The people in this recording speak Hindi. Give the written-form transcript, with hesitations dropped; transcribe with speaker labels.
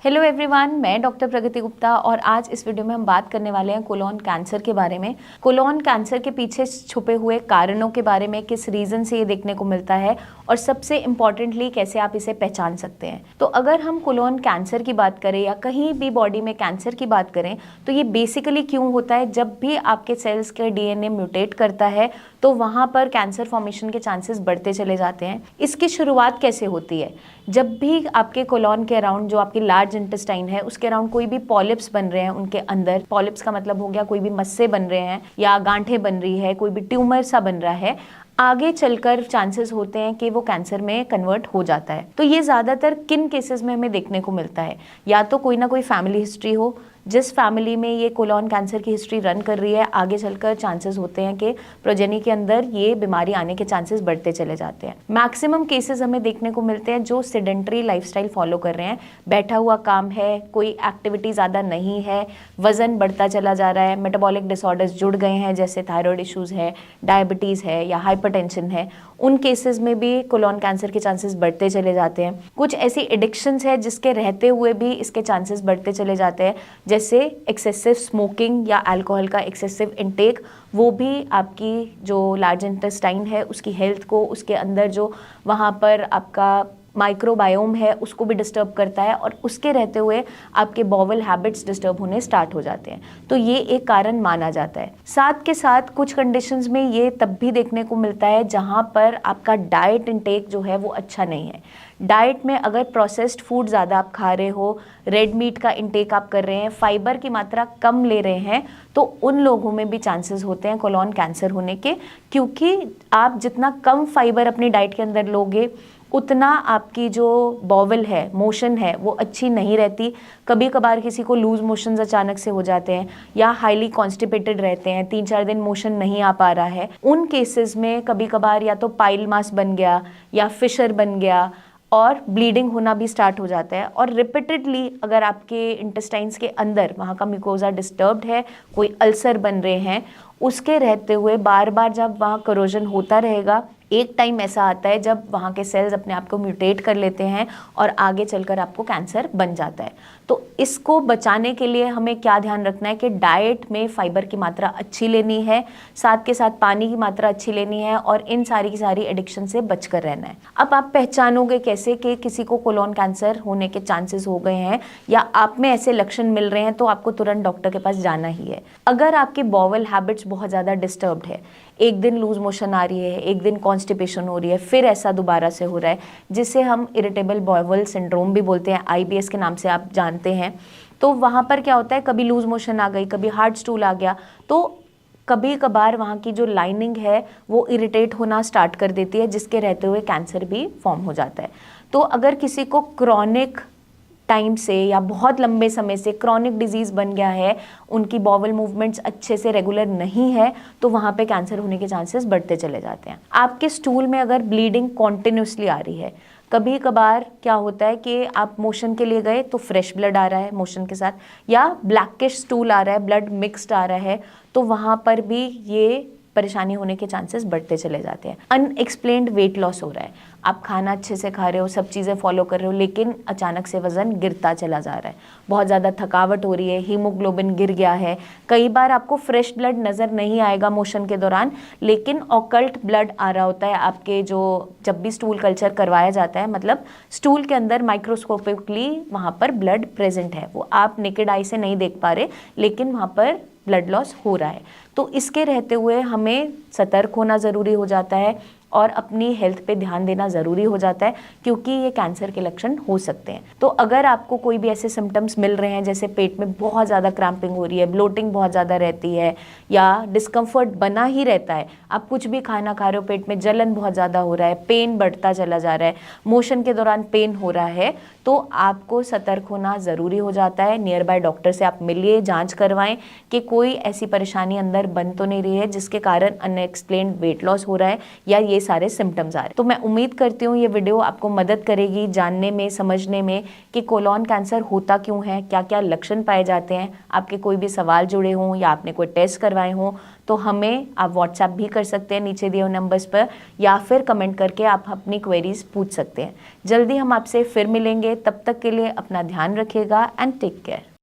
Speaker 1: हेलो एवरीवन, मैं डॉक्टर प्रगति गुप्ता और आज इस वीडियो में हम बात करने वाले हैं कोलोन कैंसर के बारे में। कोलोन कैंसर के पीछे छुपे हुए कारणों के बारे में, किस रीज़न से ये देखने को मिलता है और सबसे इम्पॉर्टेंटली कैसे आप इसे पहचान सकते हैं। तो अगर हम कोलोन कैंसर की बात करें या कहीं भी बॉडी में कैंसर की बात करें तो ये बेसिकली क्यों होता है, जब भी आपके सेल्स के डीएनए म्यूटेट करता है तो वहाँ पर कैंसर फॉर्मेशन के चांसेस बढ़ते चले जाते हैं। इसकी शुरुआत कैसे होती है? जब भी आपके कोलोन के अराउंड, जो आपकी लार्ज इंटेस्टाइन है उसके अराउंड कोई भी पॉलिप्स बन रहे हैं, उनके अंदर पॉलिप्स का मतलब हो गया कोई भी मस्से बन रहे हैं या गांठें बन रही है, कोई भी ट्यूमर सा बन रहा है, आगे चलकर चांसेस होते हैं कि वो कैंसर में कन्वर्ट हो जाता है। तो ये ज़्यादातर किन केसेस में हमें देखने को मिलता है? या तो कोई ना कोई फैमिली हिस्ट्री हो, जिस फैमिली में ये कोलोन कैंसर की हिस्ट्री रन कर रही है, आगे चलकर चांसेस होते हैं कि प्रोजेनी के अंदर ये बीमारी आने के चांसेस बढ़ते चले जाते हैं। मैक्सिमम केसेस हमें देखने को मिलते हैं जो सेडेंटरी लाइफस्टाइल फॉलो कर रहे हैं, बैठा हुआ काम है, कोई एक्टिविटी ज़्यादा नहीं है, वज़न बढ़ता चला जा रहा है, मेटाबॉलिक डिसऑर्डर्स जुड़ गए हैं जैसे थायराइड इश्यूज़ है, डायबिटीज़ है या हाइपरटेंशन है, उन केसेस में भी कोलोन कैंसर के चांसेस बढ़ते चले जाते हैं। कुछ ऐसी एडिक्शंस है जिसके रहते हुए भी इसके चांसेस बढ़ते चले जाते हैं, जैसे एक्सेसिव स्मोकिंग या अल्कोहल का एक्सेसिव इंटेक, वो भी आपकी जो लार्ज इंटेस्टाइन है उसकी हेल्थ को, उसके अंदर जो वहाँ पर आपका माइक्रोबायोम है उसको भी डिस्टर्ब करता है और उसके रहते हुए आपके बॉवल हैबिट्स डिस्टर्ब होने स्टार्ट हो जाते हैं। तो ये एक कारण माना जाता है। साथ के साथ कुछ कंडीशंस में ये तब भी देखने को मिलता है जहाँ पर आपका डाइट इंटेक जो है वो अच्छा नहीं है। डाइट में अगर प्रोसेस्ड फूड ज़्यादा आप खा रहे हो, रेड मीट का इंटेक आप कर रहे हैं, फाइबर की मात्रा कम ले रहे हैं, तो उन लोगों में भी चांसेस होते हैं कोलोन कैंसर होने के, क्योंकि आप जितना कम फाइबर अपनी डाइट के अंदर लोगे उतना आपकी जो बॉवल है, मोशन है, वो अच्छी नहीं रहती। कभी कभार किसी को लूज मोशंस अचानक से हो जाते हैं या हाईली कॉन्स्टिपेटेड रहते हैं, 3-4 दिन मोशन नहीं आ पा रहा है, उन केसेस में कभी कभार या तो पाइल मास बन गया या फिशर बन गया और ब्लीडिंग होना भी स्टार्ट हो जाता है। और रिपीटेडली अगर आपके इंटेस्टाइन्स के अंदर वहाँ का म्यूकोजा डिस्टर्ब्ड है, कोई अल्सर बन रहे हैं, उसके रहते हुए बार बार जब वहाँ करोजन होता रहेगा, एक टाइम ऐसा आता है जब वहाँ के सेल्स अपने आप को म्यूटेट कर लेते हैं और आगे चलकर आपको कैंसर बन जाता है। तो इसको बचाने के लिए हमें क्या ध्यान रखना है कि डाइट में फाइबर की मात्रा अच्छी लेनी है, साथ के साथ पानी की मात्रा अच्छी लेनी है और इन सारी की सारी एडिक्शन से बचकर रहना है। अब आप पहचानोगे कैसे कि किसी को कोलोन कैंसर होने के चांसेस हो गए हैं या आप में ऐसे लक्षण मिल रहे हैं? तो आपको तुरंत डॉक्टर के पास जाना ही है। अगर आपकी बॉवल हैबिट्स बहुत ज़्यादा डिस्टर्ब्ड है, एक दिन लूज मोशन आ रही है, एक दिन कॉन्स्टिपेशन हो रही है, फिर ऐसा दोबारा से हो रहा है, जिसे हम इरिटेबल बॉवल सिंड्रोम भी बोलते हैं, IBS के नाम से आप जानते हैं। तो वहाँ पर क्या होता है, कभी लूज मोशन आ गई, कभी हार्ड स्टूल आ गया, तो कभी कभार वहाँ की जो लाइनिंग है वो इरिटेट होना स्टार्ट कर देती है, जिसके रहते हुए कैंसर भी फॉर्म हो जाता है। तो अगर किसी को क्रॉनिक टाइम से या बहुत लंबे समय से क्रॉनिक डिजीज़ बन गया है, उनकी बॉवल मूवमेंट्स अच्छे से रेगुलर नहीं है, तो वहाँ पे कैंसर होने के चांसेस बढ़ते चले जाते हैं। आपके स्टूल में अगर ब्लीडिंग कॉन्टिन्यूसली आ रही है, कभी कभार क्या होता है कि आप मोशन के लिए गए तो फ्रेश ब्लड आ रहा है मोशन के साथ, या ब्लैकिश स्टूल आ रहा है, ब्लड मिक्स्ड आ रहा है, तो वहाँ पर भी ये परेशानी होने के चांसेस बढ़ते चले जाते हैं। अनएक्सप्लेन्ड वेट लॉस हो रहा है, आप खाना अच्छे से खा रहे हो, सब चीज़ें फॉलो कर रहे हो, लेकिन अचानक से वज़न गिरता चला जा रहा है, बहुत ज़्यादा थकावट हो रही है, हीमोग्लोबिन गिर गया है, कई बार आपको फ्रेश ब्लड नज़र नहीं आएगा मोशन के दौरान, लेकिन ऑकल्ट ब्लड आ रहा होता है आपके, जो जब भी स्टूल कल्चर करवाया जाता है, मतलब स्टूल के अंदर माइक्रोस्कोपिकली वहाँ पर ब्लड प्रेजेंट है, वो आप नेकेड आई से नहीं देख पा रहे, लेकिन वहाँ पर ब्लड लॉस हो रहा है। तो इसके रहते हुए हमें सतर्क होना ज़रूरी हो जाता है और अपनी हेल्थ पे ध्यान देना ज़रूरी हो जाता है, क्योंकि ये कैंसर के लक्षण हो सकते हैं। तो अगर आपको कोई भी ऐसे सिम्टम्स मिल रहे हैं, जैसे पेट में बहुत ज़्यादा क्रैम्पिंग हो रही है, ब्लोटिंग बहुत ज़्यादा रहती है या डिस्कम्फर्ट बना ही रहता है, आप कुछ भी खाना खा रहे हो, पेट में जलन बहुत ज़्यादा हो रहा है, पेन बढ़ता चला जा रहा है, मोशन के दौरान पेन हो रहा है, तो आपको सतर्क होना ज़रूरी हो जाता है। नियर बाय डॉक्टर से आप मिलिए, जाँच करवाएँ कि कोई ऐसी परेशानी अंदर बन तो नहीं रही है जिसके कारण अनएक्सप्लेन्ड वेट लॉस हो रहा है या ये सारे सिम्टम्स आ रहे हैं। तो मैं उम्मीद करती हूँ ये वीडियो आपको मदद करेगी जानने में, समझने में कि कोलोन कैंसर होता क्यों है, क्या क्या लक्षण पाए जाते हैं। आपके कोई भी सवाल जुड़े हों या आपने कोई टेस्ट करवाए हों तो हमें आप व्हाट्सएप भी कर सकते हैं नीचे दिए हुए नंबर्स पर, या फिर कमेंट करके आप अपनी क्वेरीज पूछ सकते हैं। जल्दी हम आपसे फिर मिलेंगे, तब तक के लिए अपना ध्यान रखिएगा एंड टेक केयर।